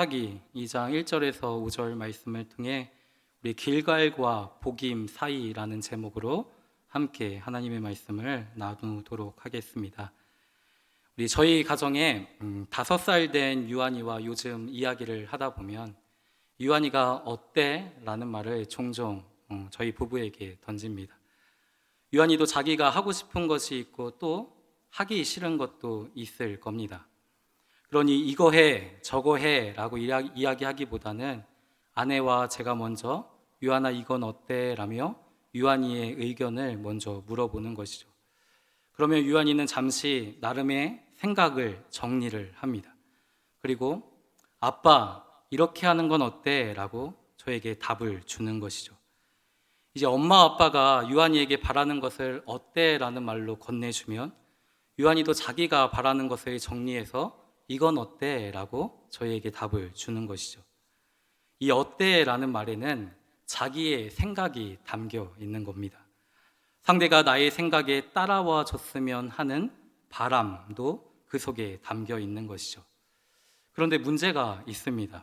사기 2장 1절에서 5절 말씀을 통해 우리 길갈과 복임 사이라는 제목으로 함께 하나님의 말씀을 나누도록 하겠습니다. 저희 가정에 5살 된 유한이와 요즘 이야기를 하다 보면 유한이가 어때? 라는 말을 종종 저희 부부에게 던집니다. 유한이도 자기가 하고 싶은 것이 있고 또 하기 싫은 것도 있을 겁니다. 그러니 이거 해, 저거 해 라고 이야기하기보다는 아내와 제가 먼저 유한아 이건 어때? 라며 유한이의 의견을 먼저 물어보는 것이죠. 그러면 유한이는 잠시 나름의 생각을 정리를 합니다. 그리고 아빠 이렇게 하는 건 어때? 라고 저에게 답을 주는 것이죠. 이제 엄마 아빠가 유한이에게 바라는 것을 어때? 라는 말로 건네주면 유한이도 자기가 바라는 것을 정리해서 이건 어때? 라고 저희에게 답을 주는 것이죠. 이 어때? 라는 말에는 자기의 생각이 담겨 있는 겁니다. 상대가 나의 생각에 따라와 줬으면 하는 바람도 그 속에 담겨 있는 것이죠. 그런데 문제가 있습니다.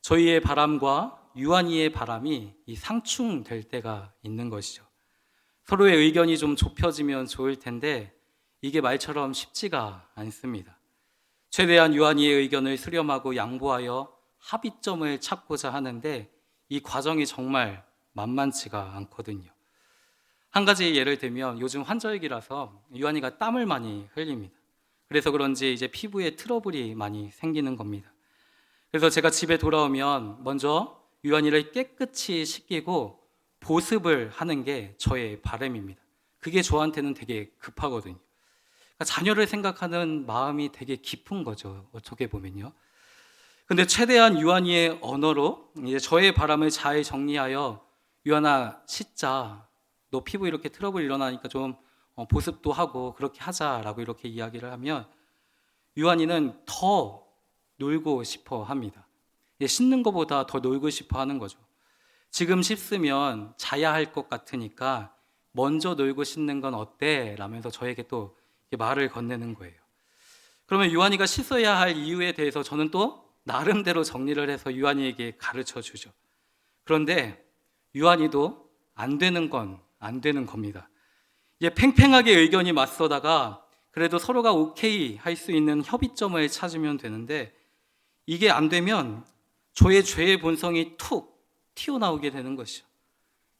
저희의 바람과 유한이의 바람이 상충될 때가 있는 것이죠. 서로의 의견이 좀 좁혀지면 좋을 텐데 이게 말처럼 쉽지가 않습니다. 최대한 유한이의 의견을 수렴하고 양보하여 합의점을 찾고자 하는데 이 과정이 정말 만만치가 않거든요. 한 가지 예를 들면 요즘 환절기라서 유한이가 땀을 많이 흘립니다. 그래서 그런지 이제 피부에 트러블이 많이 생기는 겁니다. 그래서 제가 집에 돌아오면 먼저 유한이를 깨끗이 씻기고 보습을 하는 게 저의 바람입니다. 그게 저한테는 되게 급하거든요. 자녀를 생각하는 마음이 되게 깊은 거죠. 어떻게 보면요. 근데 최대한 유한이의 언어로 이제 저의 바람을 잘 정리하여 유한아 씻자. 너 피부 이렇게 트러블 일어나니까 좀 보습도 하고 그렇게 하자라고 이렇게 이야기를 하면 유한이는 더 놀고 싶어 합니다. 씻는 것보다 더 놀고 싶어 하는 거죠. 지금 씻으면 자야 할 것 같으니까 먼저 놀고 씻는 건 어때? 라면서 저에게 또 말을 건네는 거예요. 그러면 유한이가 씻어야 할 이유에 대해서 저는 또 나름대로 정리를 해서 유한이에게 가르쳐 주죠. 그런데 유한이도 안 되는 건 안 되는 겁니다. 팽팽하게 의견이 맞서다가 그래도 서로가 오케이 할 수 있는 협의점을 찾으면 되는데 이게 안 되면 저의 죄의 본성이 툭 튀어나오게 되는 것이죠.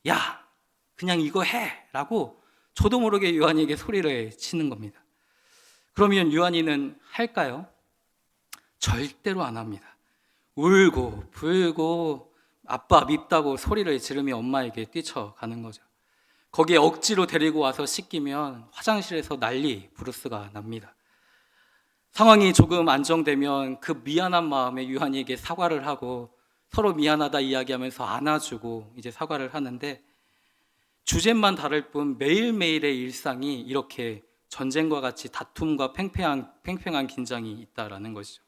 야, 그냥 이거 해! 라고 저도 모르게 유한이에게 소리를 치는 겁니다. 그러면 유한이는 할까요? 절대로 안 합니다. 울고 불고 아빠 밉다고 소리를 지르며 엄마에게 뛰쳐가는 거죠. 거기에 억지로 데리고 와서 씻기면 화장실에서 난리 부르스가 납니다. 상황이 조금 안정되면 그 미안한 마음에 유한이에게 사과를 하고 서로 미안하다 이야기하면서 안아주고 이제 사과를 하는데 주제만 다를 뿐 매일매일의 일상이 이렇게 전쟁과 같이 다툼과 팽팽한 긴장이 있다라는 것이죠.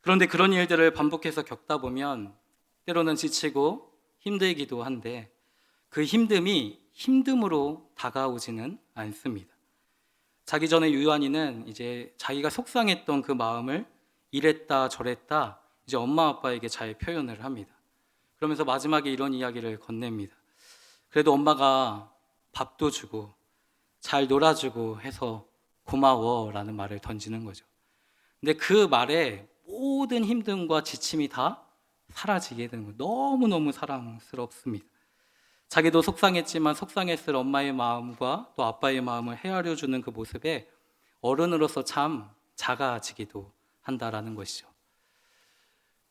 그런데 그런 일들을 반복해서 겪다 보면 때로는 지치고 힘들기도 한데 그 힘듦이 힘듦으로 다가오지는 않습니다. 자기 전에 유한이는 이제 자기가 속상했던 그 마음을 이랬다 저랬다 이제 엄마 아빠에게 잘 표현을 합니다. 그러면서 마지막에 이런 이야기를 건넵니다. 그래도 엄마가 밥도 주고 잘 놀아주고 해서 고마워라는 말을 던지는 거죠. 근데 그 말에 모든 힘듦과 지침이 다 사라지게 되는 거예요. 너무너무 사랑스럽습니다. 자기도 속상했지만 속상했을 엄마의 마음과 또 아빠의 마음을 헤아려주는 그 모습에 어른으로서 참 작아지기도 한다라는 것이죠.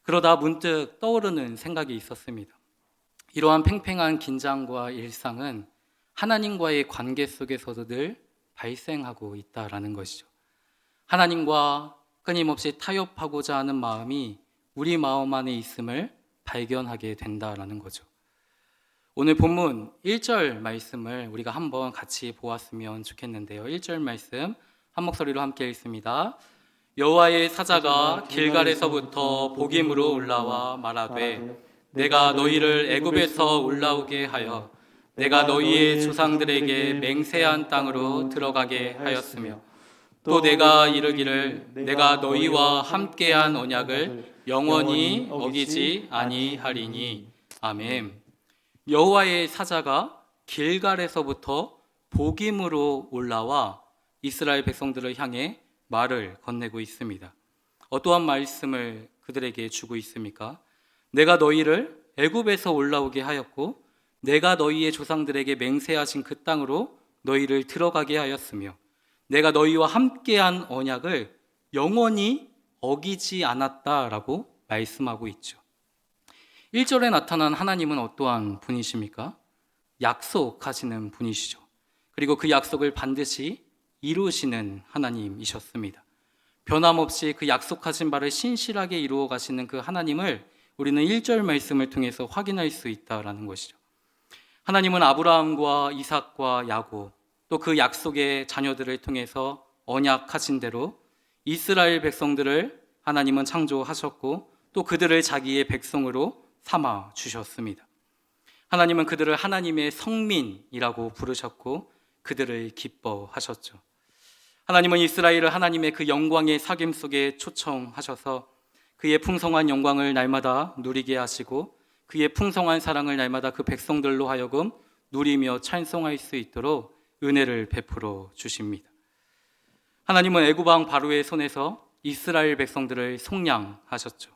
그러다 문득 떠오르는 생각이 있었습니다. 이러한 팽팽한 긴장과 일상은 하나님과의 관계 속에서도 늘 발생하고 있다라는 것이죠. 하나님과 끊임없이 타협하고자 하는 마음이 우리 마음 안에 있음을 발견하게 된다라는 거죠. 오늘 본문 1절 말씀을 우리가 한번 같이 보았으면 좋겠는데요. 1절 말씀 한 목소리로 함께 읽습니다. 여호와의 사자가 길갈에서부터 복임으로 올라와 말하되 내가 너희를 애굽에서 올라오게 하여 내가 너희의 조상들에게 맹세한 땅으로 들어가게 하였으며 또 내가 이르기를 내가 너희와 함께한 언약을 영원히 어기지 아니하리니. 아멘. 여호와의 사자가 길갈에서부터 복임으로 올라와 이스라엘 백성들을 향해 말을 건네고 있습니다. 어떠한 말씀을 그들에게 주고 있습니까? 내가 너희를 애굽에서 올라오게 하였고 내가 너희의 조상들에게 맹세하신 그 땅으로 너희를 들어가게 하였으며 내가 너희와 함께한 언약을 영원히 어기지 않았다라고 말씀하고 있죠. 1절에 나타난 하나님은 어떠한 분이십니까? 약속하시는 분이시죠. 그리고 그 약속을 반드시 이루시는 하나님이셨습니다. 변함없이 그 약속하신 바를 신실하게 이루어 가시는 그 하나님을 우리는 1절 말씀을 통해서 확인할 수 있다라는 것이죠. 하나님은 아브라함과 이삭과 야곱 또 그 약속의 자녀들을 통해서 언약하신 대로 이스라엘 백성들을 하나님은 창조하셨고 또 그들을 자기의 백성으로 삼아 주셨습니다. 하나님은 그들을 하나님의 성민이라고 부르셨고 그들을 기뻐하셨죠. 하나님은 이스라엘을 하나님의 그 영광의 사귐 속에 초청하셔서 그의 풍성한 영광을 날마다 누리게 하시고 그의 풍성한 사랑을 날마다 그 백성들로 하여금 누리며 찬송할 수 있도록 은혜를 베풀어 주십니다. 하나님은 애굽 왕 바로의 손에서 이스라엘 백성들을 속량하셨죠.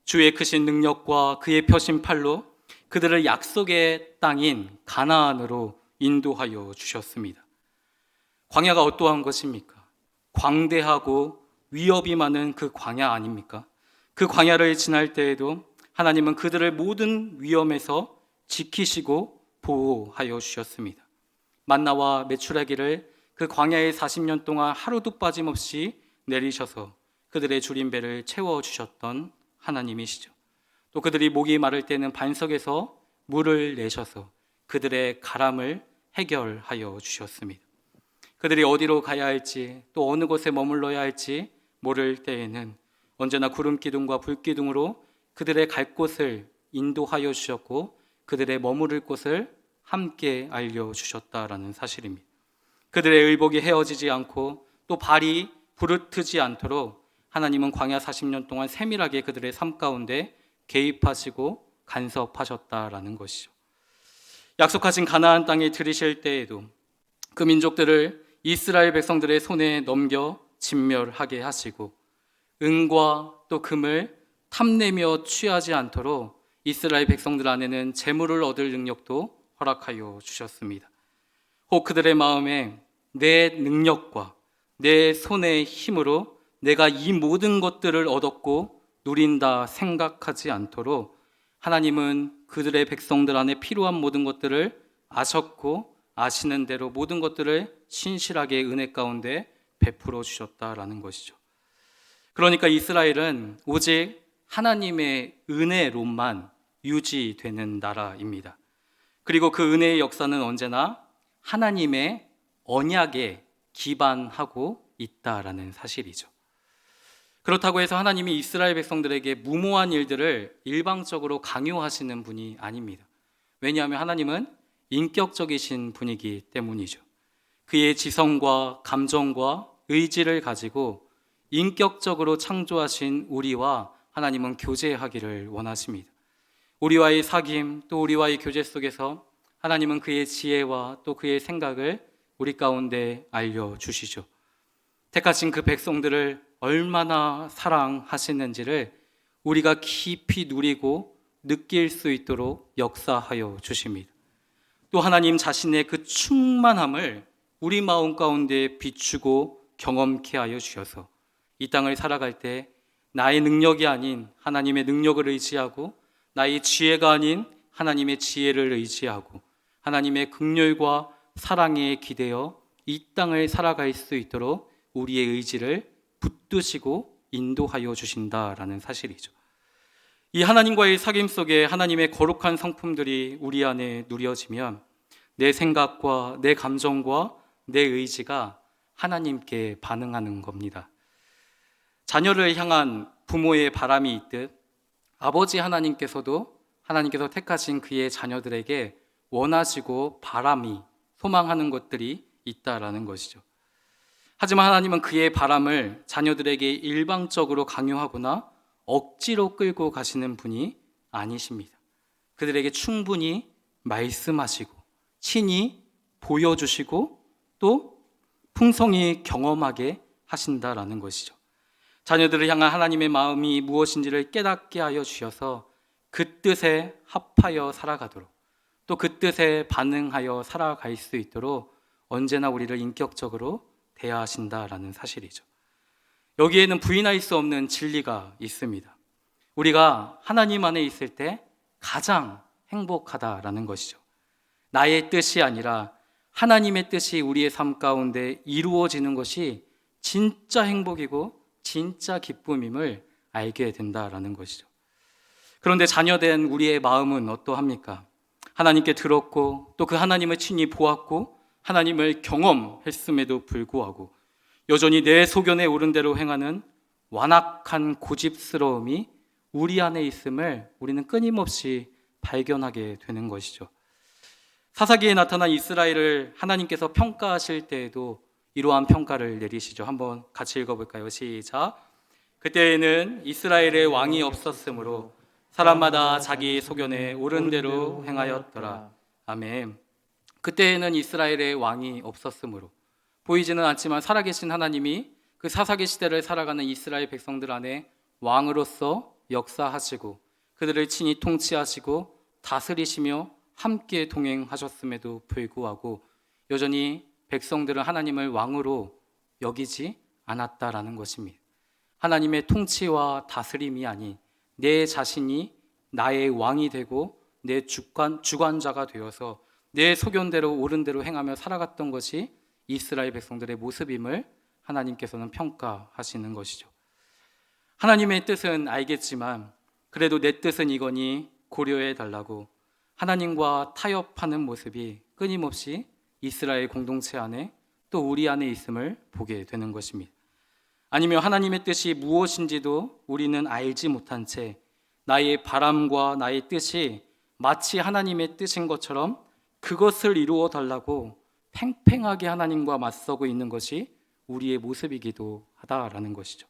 주의 크신 능력과 그의 펴신 팔로 그들을 약속의 땅인 가나안으로 인도하여 주셨습니다. 광야가 어떠한 것입니까? 광대하고 위협이 많은 그 광야 아닙니까? 그 광야를 지날 때에도 하나님은 그들을 모든 위험에서 지키시고 보호하여 주셨습니다. 만나와 메추라기를 그 광야의 40년 동안 하루도 빠짐없이 내리셔서 그들의 줄인 배를 채워주셨던 하나님이시죠. 또 그들이 목이 마를 때는 반석에서 물을 내셔서 그들의 가람을 해결하여 주셨습니다. 그들이 어디로 가야 할지 또 어느 곳에 머물러야 할지 모를 때에는 언제나 구름 기둥과 불 기둥으로 그들의 갈 곳을 인도하여 주셨고 그들의 머무를 곳을 함께 알려주셨다라는 사실입니다. 그들의 의복이 헤어지지 않고 또 발이 부르트지 않도록 하나님은 광야 40년 동안 세밀하게 그들의 삶 가운데 개입하시고 간섭하셨다라는 것이죠. 약속하신 가나안 땅에 들이실 때에도 그 민족들을 이스라엘 백성들의 손에 넘겨 진멸하게 하시고 은과 또 금을 탐내며 취하지 않도록 이스라엘 백성들 안에는 재물을 얻을 능력도 허락하여 주셨습니다. 혹 그들의 마음에 내 능력과 내 손의 힘으로 내가 이 모든 것들을 얻었고 누린다 생각하지 않도록 하나님은 그들의 백성들 안에 필요한 모든 것들을 아셨고 아시는 대로 모든 것들을 신실하게 은혜 가운데 베풀어 주셨다라는 것이죠. 그러니까 이스라엘은 오직 하나님의 은혜로만 유지되는 나라입니다. 그리고 그 은혜의 역사는 언제나 하나님의 언약에 기반하고 있다라는 사실이죠. 그렇다고 해서 하나님이 이스라엘 백성들에게 무모한 일들을 일방적으로 강요하시는 분이 아닙니다. 왜냐하면 하나님은 인격적이신 분이기 때문이죠. 그의 지성과 감정과 의지를 가지고 인격적으로 창조하신 우리와 하나님은 교제하기를 원하십니다. 우리와의 사귐 또 우리와의 교제 속에서 하나님은 그의 지혜와 또 그의 생각을 우리 가운데 알려주시죠. 택하신 그 백성들을 얼마나 사랑하시는지를 우리가 깊이 누리고 느낄 수 있도록 역사하여 주십니다. 또 하나님 자신의 그 충만함을 우리 마음 가운데 비추고 경험케 하여 주셔서 이 땅을 살아갈 때 나의 능력이 아닌 하나님의 능력을 의지하고 나의 지혜가 아닌 하나님의 지혜를 의지하고 하나님의 긍휼과 사랑에 기대어 이 땅을 살아갈 수 있도록 우리의 의지를 붙드시고 인도하여 주신다라는 사실이죠. 이 하나님과의 사귐 속에 하나님의 거룩한 성품들이 우리 안에 누려지면 내 생각과 내 감정과 내 의지가 하나님께 반응하는 겁니다. 자녀를 향한 부모의 바람이 있듯 아버지 하나님께서도 하나님께서 택하신 그의 자녀들에게 원하시고 바람이 소망하는 것들이 있다라는 것이죠. 하지만 하나님은 그의 바람을 자녀들에게 일방적으로 강요하거나 억지로 끌고 가시는 분이 아니십니다. 그들에게 충분히 말씀하시고 친히 보여주시고 또 풍성히 경험하게 하신다라는 것이죠. 자녀들을 향한 하나님의 마음이 무엇인지를 깨닫게 하여 주셔서 그 뜻에 합하여 살아가도록 또 그 뜻에 반응하여 살아갈 수 있도록 언제나 우리를 인격적으로 대하신다라는 사실이죠. 여기에는 부인할 수 없는 진리가 있습니다. 우리가 하나님 안에 있을 때 가장 행복하다라는 것이죠. 나의 뜻이 아니라 하나님의 뜻이 우리의 삶 가운데 이루어지는 것이 진짜 행복이고 진짜 기쁨임을 알게 된다라는 것이죠. 그런데 자녀된 우리의 마음은 어떠합니까? 하나님께 들었고 또 그 하나님을 친히 보았고 하나님을 경험했음에도 불구하고 여전히 내 소견에 오른 대로 행하는 완악한 고집스러움이 우리 안에 있음을 우리는 끊임없이 발견하게 되는 것이죠. 사사기에 나타난 이스라엘을 하나님께서 평가하실 때에도 이러한 평가를 내리시죠. 한번 같이 읽어볼까요? 시작. 그때에는 이스라엘의 왕이 없었으므로 사람마다 자기 소견에 옳은 대로 행하였더라. 아멘. 그때에는 이스라엘의 왕이 없었으므로 보이지는 않지만 살아계신 하나님이 그 사사기 시대를 살아가는 이스라엘 백성들 안에 왕으로서 역사하시고 그들을 친히 통치하시고 다스리시며 함께 동행하셨음에도 불구하고 여전히 백성들은 하나님을 왕으로 여기지 않았다라는 것입니다. 하나님의 통치와 다스림이 아닌 내 자신이 나의 왕이 되고 내 주관자가 되어서 내 소견대로 옳은 대로 행하며 살아갔던 것이 이스라엘 백성들의 모습임을 하나님께서는 평가하시는 것이죠. 하나님의 뜻은 알겠지만 그래도 내 뜻은 이거니 고려해 달라고 하나님과 타협하는 모습이 끊임없이 이스라엘 공동체 안에 또 우리 안에 있음을 보게 되는 것입니다. 아니면 하나님의 뜻이 무엇인지도 우리는 알지 못한 채 나의 바람과 나의 뜻이 마치 하나님의 뜻인 것처럼 그것을 이루어 달라고 팽팽하게 하나님과 맞서고 있는 것이 우리의 모습이기도 하다라는 것이죠.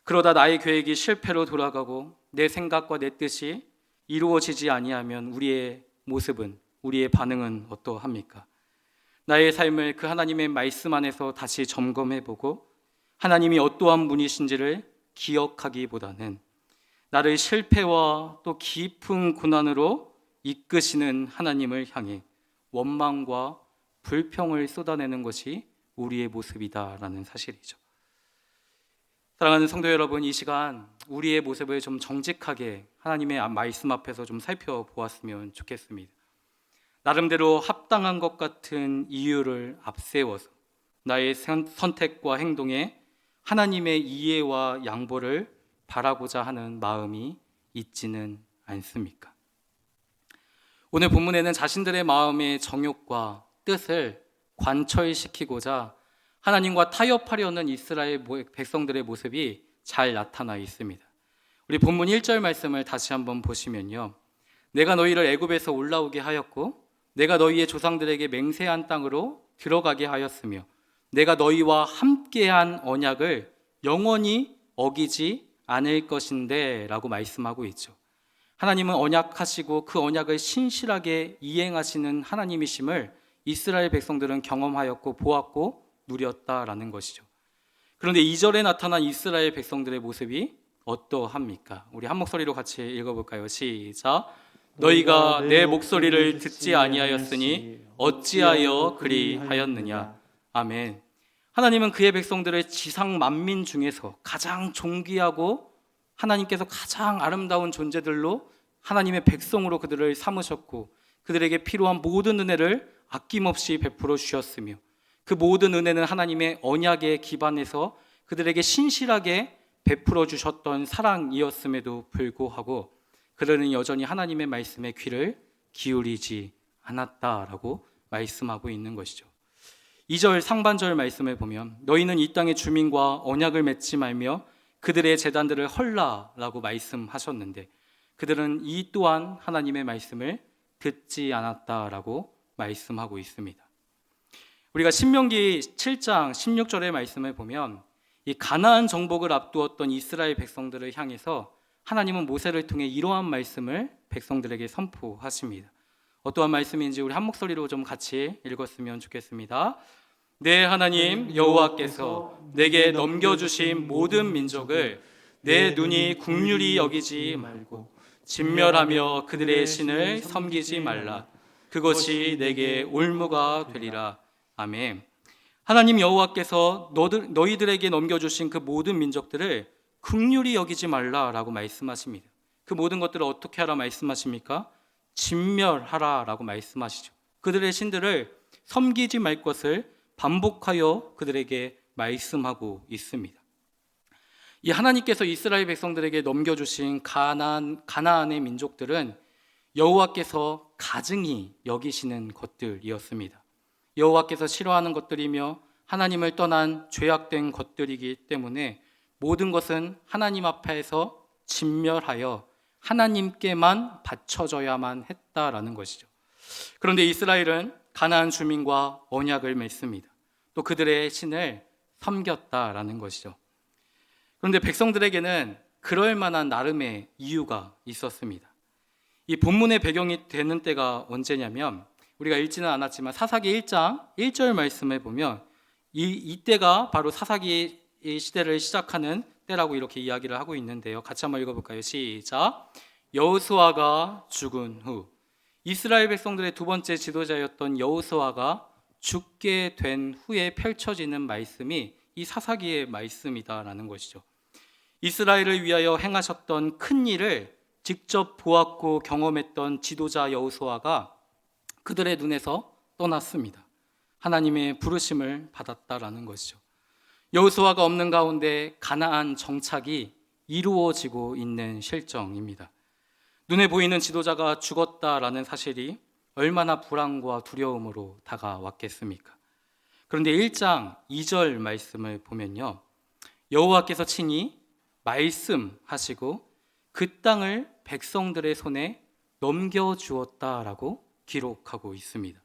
그러다 나의 계획이 실패로 돌아가고 내 생각과 내 뜻이 이루어지지 아니하면 우리의 모습은, 우리의 반응은 어떠합니까? 나의 삶을 그 하나님의 말씀 안에서 다시 점검해보고 하나님이 어떠한 분이신지를 기억하기보다는 나를 실패와 또 깊은 고난으로 이끄시는 하나님을 향해 원망과 불평을 쏟아내는 것이 우리의 모습이다라는 사실이죠. 사랑하는 성도 여러분, 이 시간 우리의 모습을 좀 정직하게 하나님의 말씀 앞에서 좀 살펴보았으면 좋겠습니다. 나름대로 합당한 것 같은 이유를 앞세워서 나의 선택과 행동에 하나님의 이해와 양보를 바라고자 하는 마음이 있지는 않습니까? 오늘 본문에는 자신들의 마음의 정욕과 뜻을 관철시키고자 하나님과 타협하려는 이스라엘 백성들의 모습이 잘 나타나 있습니다. 우리 본문 1절 말씀을 다시 한번 보시면요, 내가 너희를 애굽에서 올라오게 하였고 내가 너희의 조상들에게 맹세한 땅으로 들어가게 하였으며 내가 너희와 함께한 언약을 영원히 어기지 않을 것인데 라고 말씀하고 있죠. 하나님은 언약하시고 그 언약을 신실하게 이행하시는 하나님이심을 이스라엘 백성들은 경험하였고 보았고 누렸다라는 것이죠. 그런데 2절에 나타난 이스라엘 백성들의 모습이 어떠합니까? 우리 한 목소리로 같이 읽어볼까요? 시작. 너희가 내 목소리를 듣지 아니하였으니 어찌하여 그리하였느냐. 아멘. 하나님은 그의 백성들을 지상 만민 중에서 가장 존귀하고 하나님께서 가장 아름다운 존재들로 하나님의 백성으로 그들을 삼으셨고 그들에게 필요한 모든 은혜를 아낌없이 베풀어 주셨으며 그 모든 은혜는 하나님의 언약에 기반해서 그들에게 신실하게 베풀어 주셨던 사랑이었음에도 불구하고 그들은 여전히 하나님의 말씀에 귀를 기울이지 않았다라고 말씀하고 있는 것이죠. 2절 상반절 말씀을 보면 너희는 이 땅의 주민과 언약을 맺지 말며 그들의 제단들을 헐라라고 말씀하셨는데 그들은 이 또한 하나님의 말씀을 듣지 않았다라고 말씀하고 있습니다. 우리가 신명기 7장 16절의 말씀을 보면 이 가나안 정복을 앞두었던 이스라엘 백성들을 향해서 하나님은 모세를 통해 이러한 말씀을 백성들에게 선포하십니다. 어떠한 말씀인지 우리 한 목소리로 좀 같이 읽었으면 좋겠습니다. 내 하나님 여호와께서 내게 넘겨주신 모든 민족을 내 눈이 긍휼히 여기지 말고 진멸하며 그들의 신을 섬기지 말라. 그것이 내게 올무가 되리라. 아멘. 하나님 여호와께서 너희들에게 넘겨주신 그 모든 민족들을 긍휼히 여기지 말라라고 말씀하십니다. 그 모든 것들을 어떻게 하라 말씀하십니까? 진멸하라라고 말씀하시죠. 그들의 신들을 섬기지 말 것을 반복하여 그들에게 말씀하고 있습니다. 이 하나님께서 이스라엘 백성들에게 넘겨주신 가나안의 민족들은 여호와께서 가증히 여기시는 것들이었습니다. 여호와께서 싫어하는 것들이며 하나님을 떠난 죄악된 것들이기 때문에 모든 것은 하나님 앞에서 진멸하여 하나님께만 바쳐져야만 했다라는 것이죠. 그런데 이스라엘은 가나안 주민과 언약을 맺습니다. 또 그들의 신을 섬겼다라는 것이죠. 그런데 백성들에게는 그럴 만한 나름의 이유가 있었습니다. 이 본문의 배경이 되는 때가 언제냐면 우리가 읽지는 않았지만 사사기 1장 1절 말씀을 보면 이때가 바로 사사기 시대를 시작하는 때라고 이렇게 이야기를 하고 있는데요. 같이 한번 읽어볼까요? 시작. 여호수아가 죽은 후 이스라엘 백성들의 두 번째 지도자였던 여호수아가 죽게 된 후에 펼쳐지는 말씀이 이 사사기의 말씀이다라는 것이죠. 이스라엘을 위하여 행하셨던 큰 일을 직접 보았고 경험했던 지도자 여호수아가 그들의 눈에서 떠났습니다. 하나님의 부르심을 받았다라는 것이죠. 여호수아가 없는 가운데 가나안 정착이 이루어지고 있는 실정입니다. 눈에 보이는 지도자가 죽었다라는 사실이 얼마나 불안과 두려움으로 다가왔겠습니까? 그런데 1장 2절 말씀을 보면요, 여호와께서 친히 말씀하시고 그 땅을 백성들의 손에 넘겨주었다라고 기록하고 있습니다.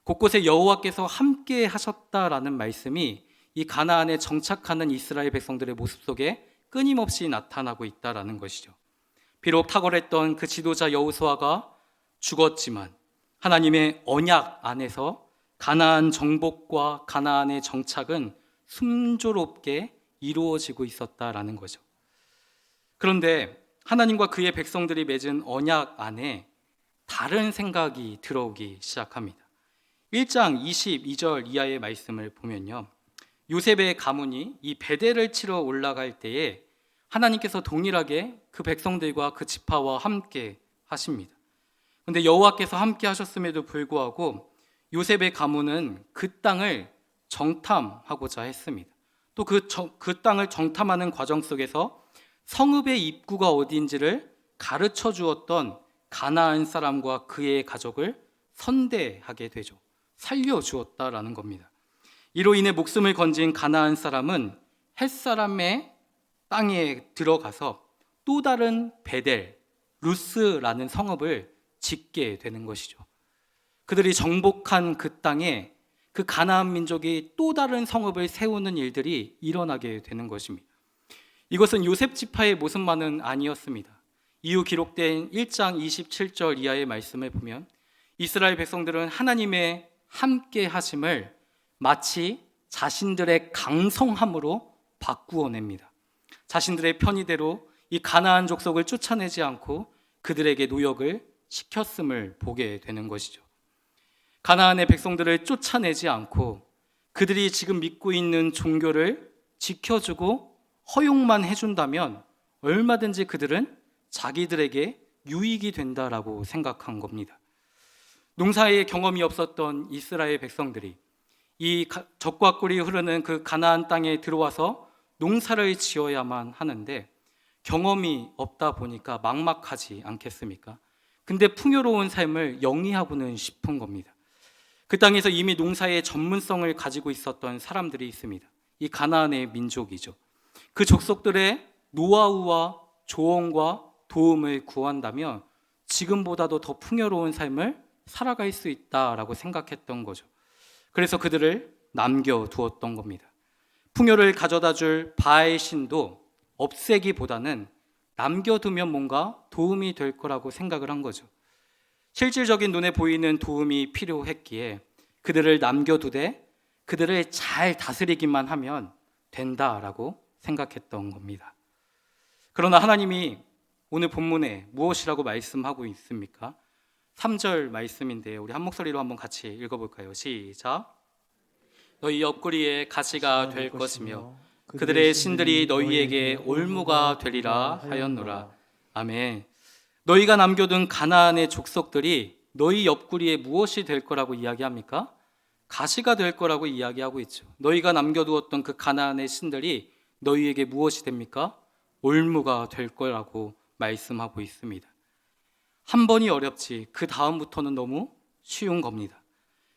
곳곳에 여호와께서 함께 하셨다라는 말씀이 이 가나안에 정착하는 이스라엘 백성들의 모습 속에 끊임없이 나타나고 있다라는 것이죠. 비록 탁월했던 그 지도자 여호수아가 죽었지만 하나님의 언약 안에서 가나안 정복과 가나안의 정착은 순조롭게 이루어지고 있었다라는 거죠. 그런데 하나님과 그의 백성들이 맺은 언약 안에 다른 생각이 들어오기 시작합니다. 1장 22절 이하의 말씀을 보면요, 요셉의 가문이 이 베델을 치러 올라갈 때에 하나님께서 동일하게 그 백성들과 그 지파와 함께 하십니다. 그런데 여호와께서 함께 하셨음에도 불구하고 요셉의 가문은 그 땅을 정탐하고자 했습니다. 또 그 땅을 정탐하는 과정 속에서 성읍의 입구가 어디인지를 가르쳐 주었던 가나안 사람과 그의 가족을 선대하게 되죠. 살려주었다라는 겁니다. 이로 인해 목숨을 건진 가나안 사람은 햇사람의 땅에 들어가서 또 다른 베델, 루스라는 성읍을 짓게 되는 것이죠. 그들이 정복한 그 땅에 그 가나안 민족이 또 다른 성읍을 세우는 일들이 일어나게 되는 것입니다. 이것은 요셉 지파의 모습만은 아니었습니다. 이후 기록된 1장 27절 이하의 말씀을 보면 이스라엘 백성들은 하나님의 함께 하심을 마치 자신들의 강성함으로 바꾸어냅니다. 자신들의 편의대로 이 가나안 족속을 쫓아내지 않고 그들에게 노역을 시켰음을 보게 되는 것이죠. 가나안의 백성들을 쫓아내지 않고 그들이 지금 믿고 있는 종교를 지켜주고 허용만 해준다면 얼마든지 그들은 자기들에게 유익이 된다라고 생각한 겁니다. 농사의 경험이 없었던 이스라엘 백성들이 이 적과 꿀이 흐르는 그 가나안 땅에 들어와서 농사를 지어야만 하는데 경험이 없다 보니까 막막하지 않겠습니까? 근데 풍요로운 삶을 영위하고는 싶은 겁니다. 그 땅에서 이미 농사의 전문성을 가지고 있었던 사람들이 있습니다. 이 가나안의 민족이죠. 그 족속들의 노하우와 조언과 도움을 구한다면 지금보다도 더 풍요로운 삶을 살아갈 수 있다라고 생각했던 거죠. 그래서 그들을 남겨두었던 겁니다. 풍요를 가져다 줄 바알 신도 없애기보다는 남겨두면 뭔가 도움이 될 거라고 생각을 한 거죠. 실질적인 눈에 보이는 도움이 필요했기에 그들을 남겨두되 그들을 잘 다스리기만 하면 된다라고 생각했던 겁니다. 그러나 하나님이 오늘 본문에 무엇이라고 말씀하고 있습니까? 3절 말씀인데요. 우리 한 목소리로 한번 같이 읽어볼까요? 시작. 너희 옆구리에 가시가 될 것이며 그들의 신들이 너희에게 올무가 되리라 하였노라. 아멘. 너희가 남겨둔 가나안의 족속들이 너희 옆구리에 무엇이 될 거라고 이야기합니까? 가시가 될 거라고 이야기하고 있죠. 너희가 남겨두었던 그 가나안의 신들이 너희에게 무엇이 됩니까? 올무가 될 거라고 말씀하고 있습니다. 한 번이 어렵지 그 다음부터는 너무 쉬운 겁니다.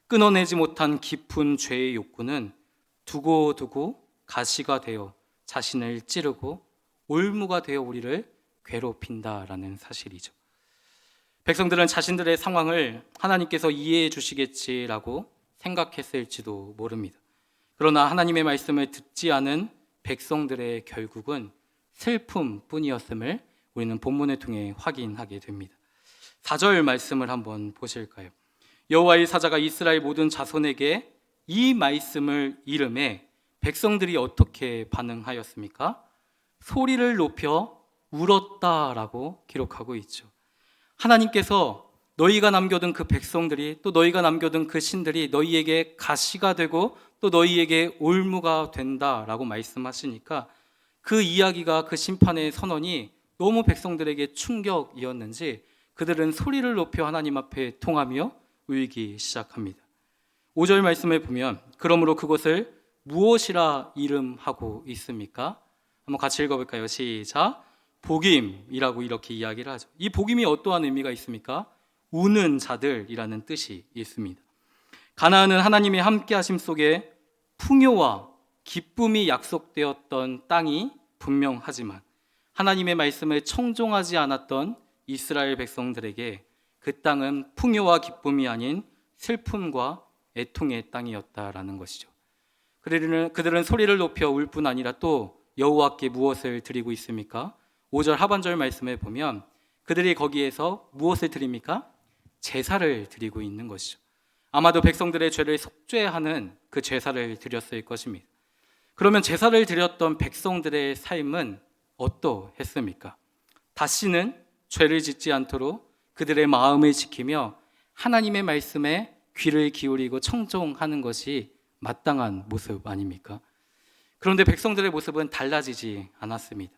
끊어내지 못한 깊은 죄의 욕구는 두고두고 가시가 되어 자신을 찌르고 올무가 되어 우리를 괴롭힌다라는 사실이죠. 백성들은 자신들의 상황을 하나님께서 이해해 주시겠지라고 생각했을지도 모릅니다. 그러나 하나님의 말씀을 듣지 않은 백성들의 결국은 슬픔뿐이었음을 우리는 본문을 통해 확인하게 됩니다. 4절 말씀을 한번 보실까요? 여호와의 사자가 이스라엘 모든 자손에게 이 말씀을 이름해 백성들이 어떻게 반응하였습니까? 소리를 높여 울었다라고 기록하고 있죠. 하나님께서 너희가 남겨둔 그 백성들이 또 너희가 남겨둔 그 신들이 너희에게 가시가 되고 또 너희에게 올무가 된다라고 말씀하시니까 그 이야기가 그 심판의 선언이 너무 백성들에게 충격이었는지 그들은 소리를 높여 하나님 앞에 통하며 울기 시작합니다. 5절 말씀을 보면 그러므로 그것을 무엇이라 이름하고 있습니까? 한번 같이 읽어볼까요? 시작. 복임이라고 이렇게 이야기를 하죠. 이 복임이 어떠한 의미가 있습니까? 우는 자들이라는 뜻이 있습니다. 가나안은 하나님의 함께하심 속에 풍요와 기쁨이 약속되었던 땅이 분명하지만 하나님의 말씀을 청종하지 않았던 이스라엘 백성들에게 그 땅은 풍요와 기쁨이 아닌 슬픔과 애통의 땅이었다라는 것이죠. 그들은 소리를 높여 울 뿐 아니라 또 여호와께 무엇을 드리고 있습니까? 5절 하반절 말씀에 보면 그들이 거기에서 무엇을 드립니까? 제사를 드리고 있는 것이죠. 아마도 백성들의 죄를 속죄하는 그 제사를 드렸을 것입니다. 그러면 제사를 드렸던 백성들의 삶은 어떠했습니까? 다시는 죄를 짓지 않도록 그들의 마음을 지키며 하나님의 말씀에 귀를 기울이고 청종하는 것이 마땅한 모습 아닙니까? 그런데 백성들의 모습은 달라지지 않았습니다.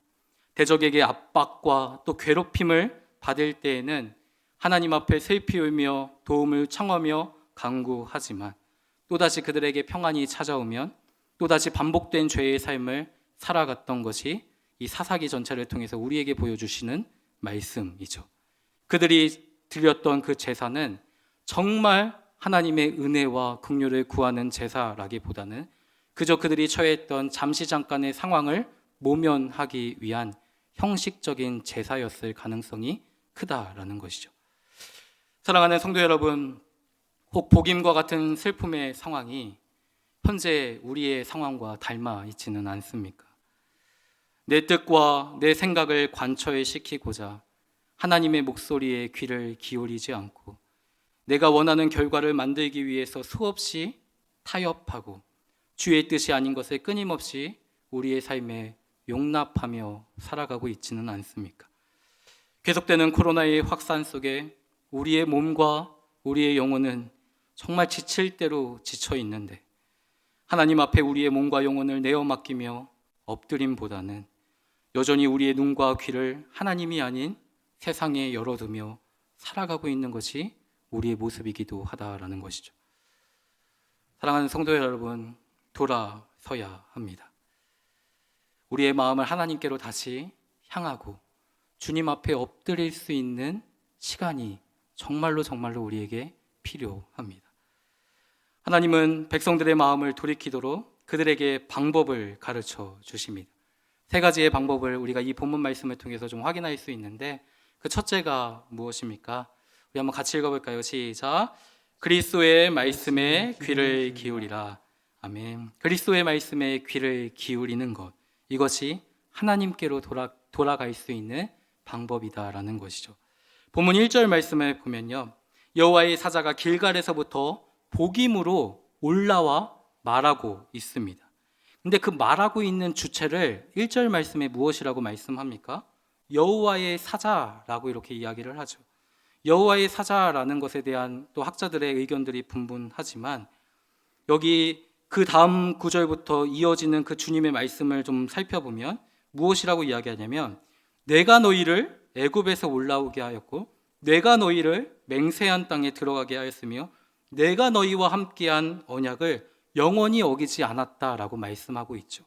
대적에게 압박과 또 괴롭힘을 받을 때에는 하나님 앞에 슬피 울며 도움을 청하며 간구하지만 또다시 그들에게 평안이 찾아오면 또다시 반복된 죄의 삶을 살아갔던 것이 이 사사기 전체를 통해서 우리에게 보여주시는 말씀이죠. 그들이 드렸던 그 제사는 정말 하나님의 은혜와 긍휼을 구하는 제사라기보다는 그저 그들이 처했던 잠시 잠깐의 상황을 모면하기 위한 형식적인 제사였을 가능성이 크다라는 것이죠. 사랑하는 성도 여러분, 혹 복임과 같은 슬픔의 상황이 현재 우리의 상황과 닮아 있지는 않습니까? 내 뜻과 내 생각을 관철시키고자 하나님의 목소리에 귀를 기울이지 않고 내가 원하는 결과를 만들기 위해서 수없이 타협하고 주의 뜻이 아닌 것을 끊임없이 우리의 삶에 용납하며 살아가고 있지는 않습니까? 계속되는 코로나의 확산 속에 우리의 몸과 우리의 영혼은 정말 지칠 대로 지쳐 있는데 하나님 앞에 우리의 몸과 영혼을 내어 맡기며 엎드림보다는 여전히 우리의 눈과 귀를 하나님이 아닌 세상에 열어두며 살아가고 있는 것이 우리의 모습이기도 하다라는 것이죠. 사랑하는 성도 여러분, 돌아서야 합니다. 우리의 마음을 하나님께로 다시 향하고 주님 앞에 엎드릴 수 있는 시간이 정말로 우리에게 필요합니다. 하나님은 백성들의 마음을 돌이키도록 그들에게 방법을 가르쳐 주십니다. 3가지의 방법을 우리가 이 본문 말씀을 통해서 좀 확인할 수 있는데 그 첫째가 무엇입니까? 우리 한번 같이 읽어볼까요? 시작. 그리스도의 말씀에 귀를 기울이라. 아멘. 그리스도의 말씀에 귀를 기울이는 것, 이것이 하나님께로 돌아갈 수 있는 방법이다라는 것이죠. 본문 1절 말씀을 보면요, 여호와의 사자가 길갈에서부터 복임으로 올라와 말하고 있습니다. 근데 그 말하고 있는 주체를 1절 말씀에 무엇이라고 말씀합니까? 여호와의 사자라고 이렇게 이야기를 하죠. 여호와의 사자라는 것에 대한 또 학자들의 의견들이 분분하지만, 여기 그 다음 구절부터 이어지는 그 주님의 말씀을 좀 살펴보면 무엇이라고 이야기하냐면, 내가 너희를 애굽에서 올라오게 하였고 내가 너희를 맹세한 땅에 들어가게 하였으며 내가 너희와 함께한 언약을 영원히 어기지 않았다라고 말씀하고 있죠.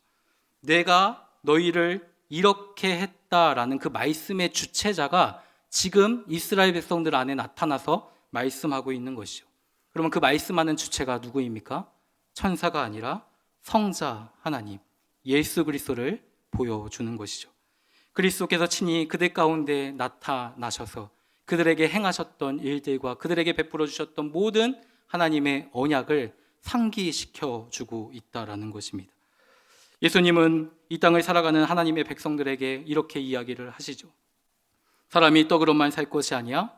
내가 너희를 이렇게 했다라는 그 말씀의 주체자가 지금 이스라엘 백성들 안에 나타나서 말씀하고 있는 것이죠. 그러면 그 말씀하는 주체가 누구입니까? 천사가 아니라 성자 하나님, 예수 그리스도를 보여주는 것이죠. 그리스도께서 친히 그들 가운데 나타나셔서 그들에게 행하셨던 일들과 그들에게 베풀어 주셨던 모든 하나님의 언약을 상기시켜 주고 있다라는 것입니다. 예수님은 이 땅을 살아가는 하나님의 백성들에게 이렇게 이야기를 하시죠. 사람이 떡으로만 살 것이 아니야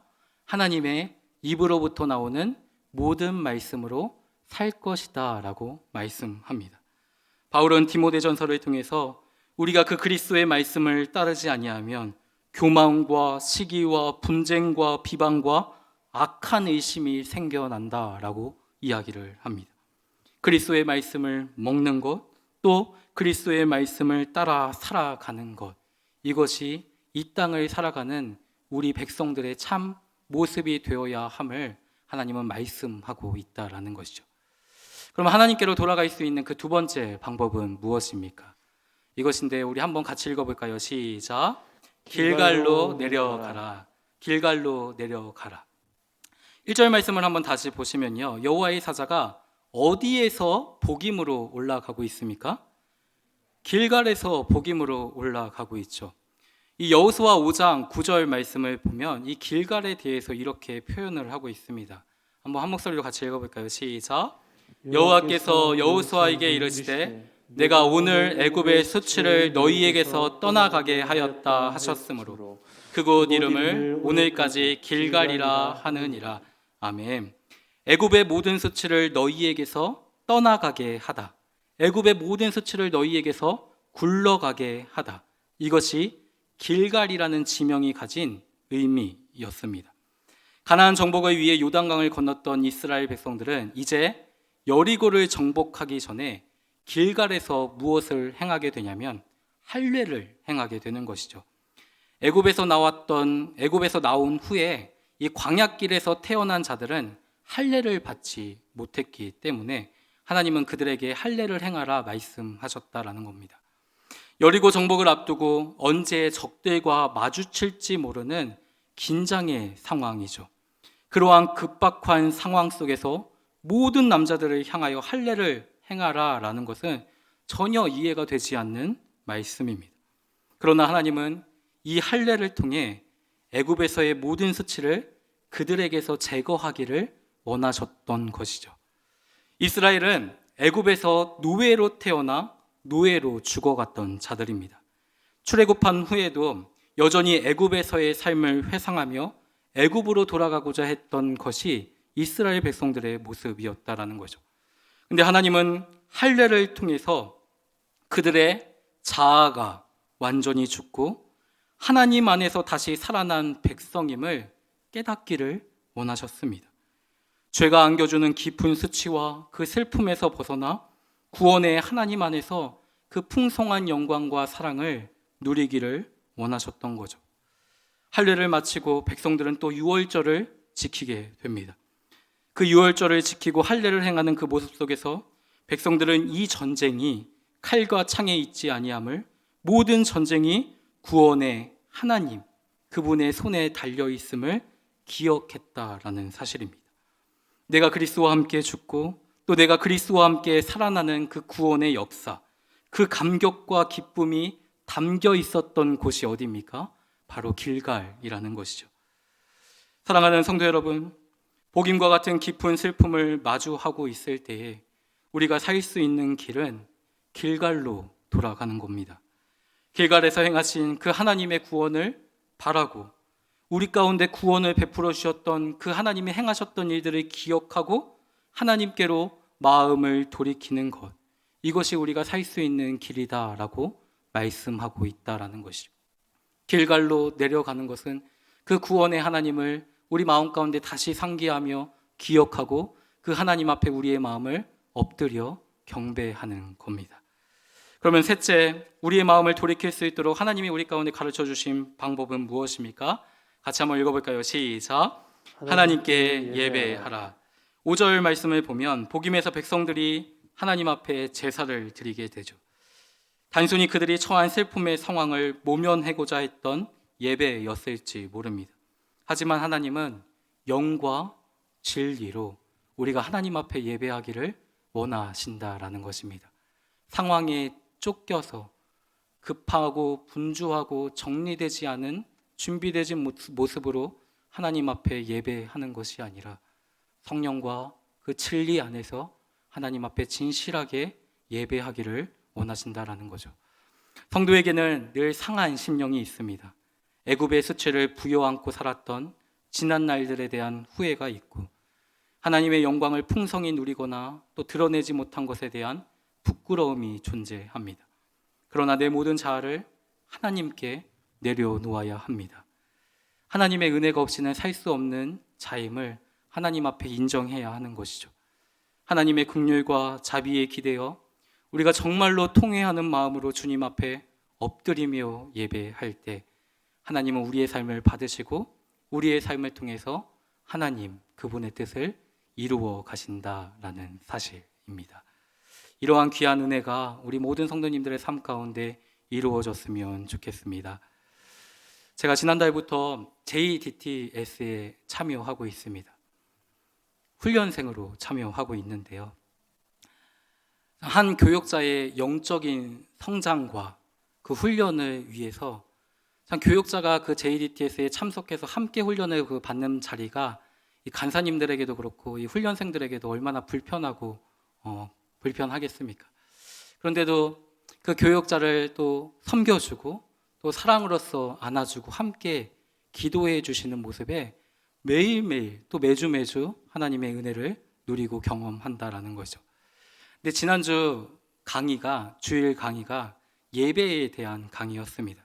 하나님의 입으로부터 나오는 모든 말씀으로 살 것이다 라고 말씀합니다. 바울은 디모데전서를 통해서 우리가 그 그리스도의 말씀을 따르지 아니하면 교만과 시기와 분쟁과 비방과 악한 의심이 생겨난다라고 이야기를 합니다. 그리스도의 말씀을 먹는 것, 또 그리스도의 말씀을 따라 살아가는 것, 이것이 이 땅을 살아가는 우리 백성들의 참 모습이 되어야 함을 하나님은 말씀하고 있다라는 것이죠. 그럼 하나님께로 돌아갈 수 있는 그 두 번째 방법은 무엇입니까? 이것인데 우리 한번 같이 읽어볼까요? 시작. 길갈로 내려가라. 길갈로 내려가라. 1절 말씀을 한번 다시 보시면요, 여호와의 사자가 어디에서 복임으로 올라가고 있습니까? 길갈에서 복임으로 올라가고 있죠. 이 여호수아 5장 9절 말씀을 보면 이 길갈에 대해서 이렇게 표현을 하고 있습니다. 한번 한 목소리로 같이 읽어볼까요? 시작. 여호와께서 여호수아에게 이르시되 내가 오늘 애굽의 수치를 너희에게서 떠나가게 하였다 하셨으므로 그곳 이름을 오늘까지 길갈이라 하느니라. 아멘. 애굽의 모든 수치를 너희에게서 떠나가게 하다, 애굽의 모든 수치를 너희에게서 굴러가게 하다, 이것이 길갈이라는 지명이 가진 의미였습니다. 가나안 정복을 위해 요단강을 건넜던 이스라엘 백성들은 이제 여리고를 정복하기 전에 길갈에서 무엇을 행하게 되냐면 할례를 행하게 되는 것이죠. 애굽에서 나온 후에 이 광야길에서 태어난 자들은 할례를 받지 못했기 때문에 하나님은 그들에게 할례를 행하라 말씀하셨다라는 겁니다. 여리고 정복을 앞두고 언제 적들과 마주칠지 모르는 긴장의 상황이죠. 그러한 급박한 상황 속에서 모든 남자들을 향하여 할례를 행하라라는 것은 전혀 이해가 되지 않는 말씀입니다. 그러나 하나님은 이 할례를 통해 애굽에서의 모든 수치를 그들에게서 제거하기를 원하셨던 것이죠. 이스라엘은 애굽에서 노예로 태어나 노예로 죽어갔던 자들입니다. 출애굽한 후에도 여전히 애굽에서의 삶을 회상하며 애굽으로 돌아가고자 했던 것이 이스라엘 백성들의 모습이었다라는 거죠. 근데 하나님은 할례를 통해서 그들의 자아가 완전히 죽고 하나님 안에서 다시 살아난 백성임을 깨닫기를 원하셨습니다. 죄가 안겨주는 깊은 수치와 그 슬픔에서 벗어나 구원의 하나님 안에서 그 풍성한 영광과 사랑을 누리기를 원하셨던 거죠. 할례를 마치고 백성들은 또 유월절을 지키게 됩니다. 그 유월절을 지키고 할례를 행하는 그 모습 속에서 백성들은 이 전쟁이 칼과 창에 있지 아니함을, 모든 전쟁이 구원의 하나님, 그분의 손에 달려 있음을 기억했다라는 사실입니다. 내가 그리스도와 함께 죽고 또 내가 그리스도와 함께 살아나는 그 구원의 역사, 그 감격과 기쁨이 담겨 있었던 곳이 어디입니까? 바로 길갈이라는 것이죠. 사랑하는 성도 여러분, 복임과 같은 깊은 슬픔을 마주하고 있을 때에 우리가 살 수 있는 길은 길갈로 돌아가는 겁니다. 길갈에서 행하신 그 하나님의 구원을 바라고 우리 가운데 구원을 베풀어 주셨던 그 하나님이 행하셨던 일들을 기억하고 하나님께로 마음을 돌이키는 것, 이것이 우리가 살 수 있는 길이다라고 말씀하고 있다라는 것이죠. 길갈로 내려가는 것은 그 구원의 하나님을 우리 마음 가운데 다시 상기하며 기억하고 그 하나님 앞에 우리의 마음을 엎드려 경배하는 겁니다. 그러면 셋째, 우리의 마음을 돌이킬 수 있도록 하나님이 우리 가운데 가르쳐 주신 방법은 무엇입니까? 같이 한번 읽어볼까요? 시작. 하나님께 예배하라. 5절 말씀을 보면 복임에서 백성들이 하나님 앞에 제사를 드리게 되죠. 단순히 그들이 처한 슬픔의 상황을 모면하고자 했던 예배였을지 모릅니다. 하지만 하나님은 영과 진리로 우리가 하나님 앞에 예배하기를 원하신다라는 것입니다. 상황에 쫓겨서 급하고 분주하고 정리되지 않은 준비되지 모습으로 하나님 앞에 예배하는 것이 아니라 성령과 그 진리 안에서 하나님 앞에 진실하게 예배하기를 원하신다라는 거죠. 성도에게는 늘 상한 심령이 있습니다. 애굽의 수치를 부여안고 살았던 지난 날들에 대한 후회가 있고 하나님의 영광을 풍성히 누리거나 또 드러내지 못한 것에 대한 부끄러움이 존재합니다. 그러나 내 모든 자아를 하나님께 내려놓아야 합니다. 하나님의 은혜가 없이는 살 수 없는 자임을 하나님 앞에 인정해야 하는 것이죠. 하나님의 긍휼과 자비에 기대어 우리가 정말로 통회하는 마음으로 주님 앞에 엎드리며 예배할 때 하나님은 우리의 삶을 받으시고 우리의 삶을 통해서 하나님 그분의 뜻을 이루어 가신다라는 사실입니다. 이러한 귀한 은혜가 우리 모든 성도님들의 삶 가운데 이루어졌으면 좋겠습니다. 제가 지난달부터 JDTS에 참여하고 있습니다. 훈련생으로 참여하고 있는데요. 한 교역자의 영적인 성장과 그 훈련을 위해서 참 교역자가 그 JDTS에 참석해서 함께 훈련을 받는 자리가 이 간사님들에게도 그렇고 이 훈련생들에게도 얼마나 불편하고 불편하겠습니까? 그런데도 그 교역자를 또 섬겨주고 또 사랑으로서 안아주고 함께 기도해 주시는 모습에 매일매일 또 매주 하나님의 은혜를 누리고 경험한다라는 거죠. 근데 지난주 주일 강의가 예배에 대한 강의였습니다.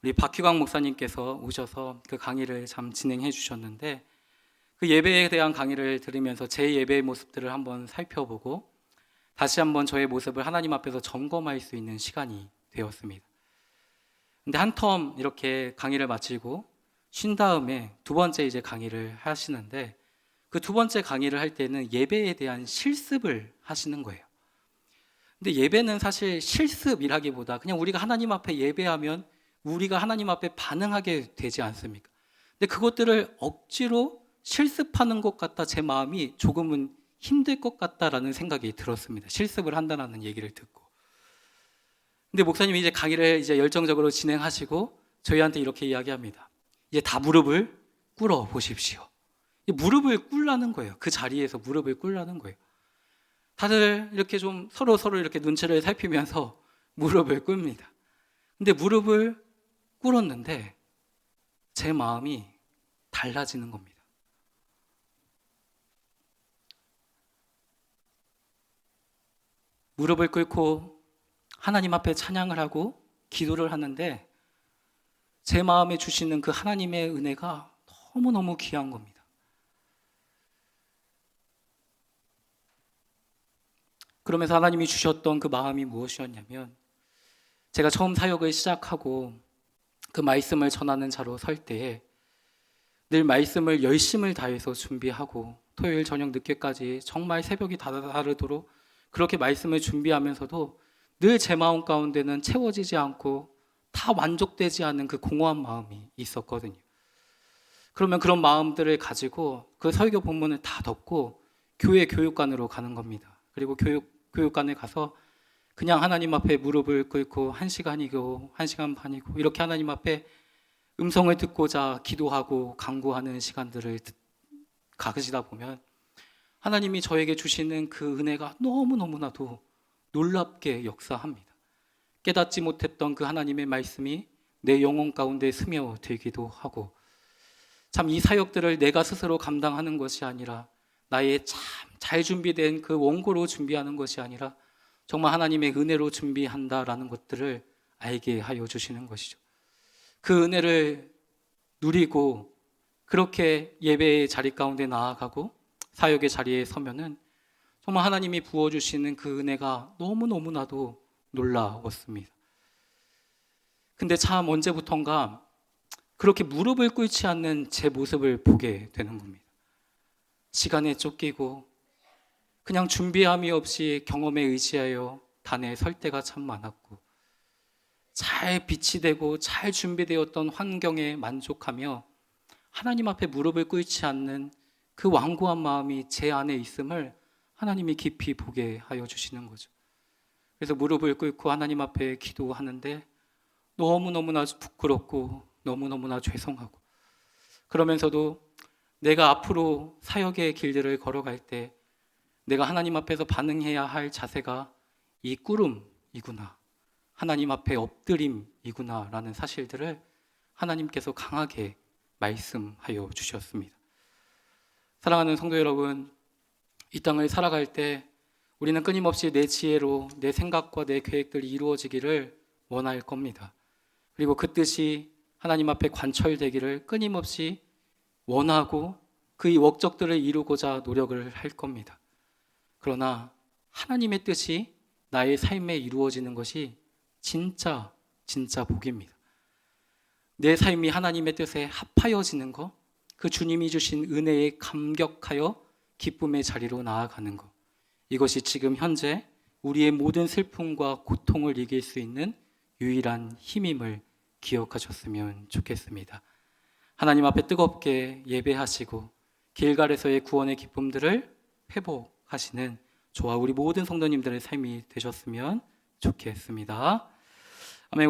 우리 박희광 목사님께서 오셔서 그 강의를 참 진행해 주셨는데 그 예배에 대한 강의를 들으면서 제 예배의 모습들을 한번 살펴보고 다시 한번 저의 모습을 하나님 앞에서 점검할 수 있는 시간이 되었습니다. 근데 한 텀 이렇게 강의를 마치고 쉰 다음에 두 번째 이제 강의를 하시는데 그 두 번째 강의를 할 때는 예배에 대한 실습을 하시는 거예요. 근데 예배는 사실 실습이라기보다 그냥 우리가 하나님 앞에 예배하면 우리가 하나님 앞에 반응하게 되지 않습니까? 근데 그것들을 억지로 실습하는 것 같다 제 마음이 조금은 힘들 것 같다라는 생각이 들었습니다. 실습을 한다는 얘기를 듣고. 근데 목사님이 이제 강의를 이제 열정적으로 진행하시고 저희한테 이렇게 이야기합니다. 이제 다 무릎을 꿇어 보십시오. 무릎을 꿇라는 거예요. 그 자리에서 무릎을 꿇라는 거예요. 다들 이렇게 좀 서로 이렇게 눈치를 살피면서 무릎을 꿇습니다. 근데 무릎을 꿇었는데 제 마음이 달라지는 겁니다. 무릎을 꿇고 하나님 앞에 찬양을 하고 기도를 하는데 제 마음에 주시는 그 하나님의 은혜가 너무너무 귀한 겁니다. 그러면서 하나님이 주셨던 그 마음이 무엇이었냐면 제가 처음 사역을 시작하고 그 말씀을 전하는 자로 설 때에 늘 말씀을 열심을 다해서 준비하고 토요일 저녁 늦게까지 정말 새벽이 다르도록 그렇게 말씀을 준비하면서도 늘 제 마음 가운데는 채워지지 않고 다 만족되지 않은 그 공허한 마음이 있었거든요. 그러면 그런 마음들을 가지고 그 설교 본문을 다 덮고 교회 교육관으로 가는 겁니다. 그리고 교육관에 가서 그냥 하나님 앞에 무릎을 꿇고 1시간이고 1시간 반이고 이렇게 하나님 앞에 음성을 듣고자 기도하고 간구하는 시간들을 가시다 보면 하나님이 저에게 주시는 그 은혜가 너무너무나도 놀랍게 역사합니다. 깨닫지 못했던 그 하나님의 말씀이 내 영혼 가운데 스며들기도 하고, 참 이 사역들을 내가 스스로 감당하는 것이 아니라 나의 참 잘 준비된 그 원고로 준비하는 것이 아니라 정말 하나님의 은혜로 준비한다라는 것들을 알게 하여 주시는 것이죠. 그 은혜를 누리고 그렇게 예배의 자리 가운데 나아가고 사역의 자리에 서면은 정말 하나님이 부어주시는 그 은혜가 너무너무나도 놀라웠습니다. 근데 참 언제부턴가 그렇게 무릎을 꿇지 않는 제 모습을 보게 되는 겁니다. 시간에 쫓기고 그냥 준비함이 없이 경험에 의지하여 단에 설 때가 참 많았고, 잘 빛이 되고 잘 준비되었던 환경에 만족하며 하나님 앞에 무릎을 꿇지 않는 그 완고한 마음이 제 안에 있음을 하나님이 깊이 보게 하여 주시는 거죠. 그래서 무릎을 꿇고 하나님 앞에 기도하는데 너무너무나 부끄럽고 너무너무나 죄송하고, 그러면서도 내가 앞으로 사역의 길들을 걸어갈 때 내가 하나님 앞에서 반응해야 할 자세가 이 꿇음이구나, 하나님 앞에 엎드림이구나 라는 사실들을 하나님께서 강하게 말씀하여 주셨습니다. 사랑하는 성도 여러분, 이 땅을 살아갈 때 우리는 끊임없이 내 지혜로 내 생각과 내 계획들이 이루어지기를 원할 겁니다. 그리고 그 뜻이 하나님 앞에 관철되기를 끊임없이 원하고 그 목적들을 이루고자 노력을 할 겁니다. 그러나 하나님의 뜻이 나의 삶에 이루어지는 것이 진짜 복입니다. 내 삶이 하나님의 뜻에 합하여지는 것, 그 주님이 주신 은혜에 감격하여 기쁨의 자리로 나아가는 것, 이것이 지금 현재 우리의 모든 슬픔과 고통을 이길 수 있는 유일한 힘임을 기억하셨으면 좋겠습니다. 하나님 앞에 뜨겁게 예배하시고 길갈에서의 구원의 기쁨들을 회복하시는 저와 우리 모든 성도님들의 삶이 되셨으면 좋겠습니다. 아멘.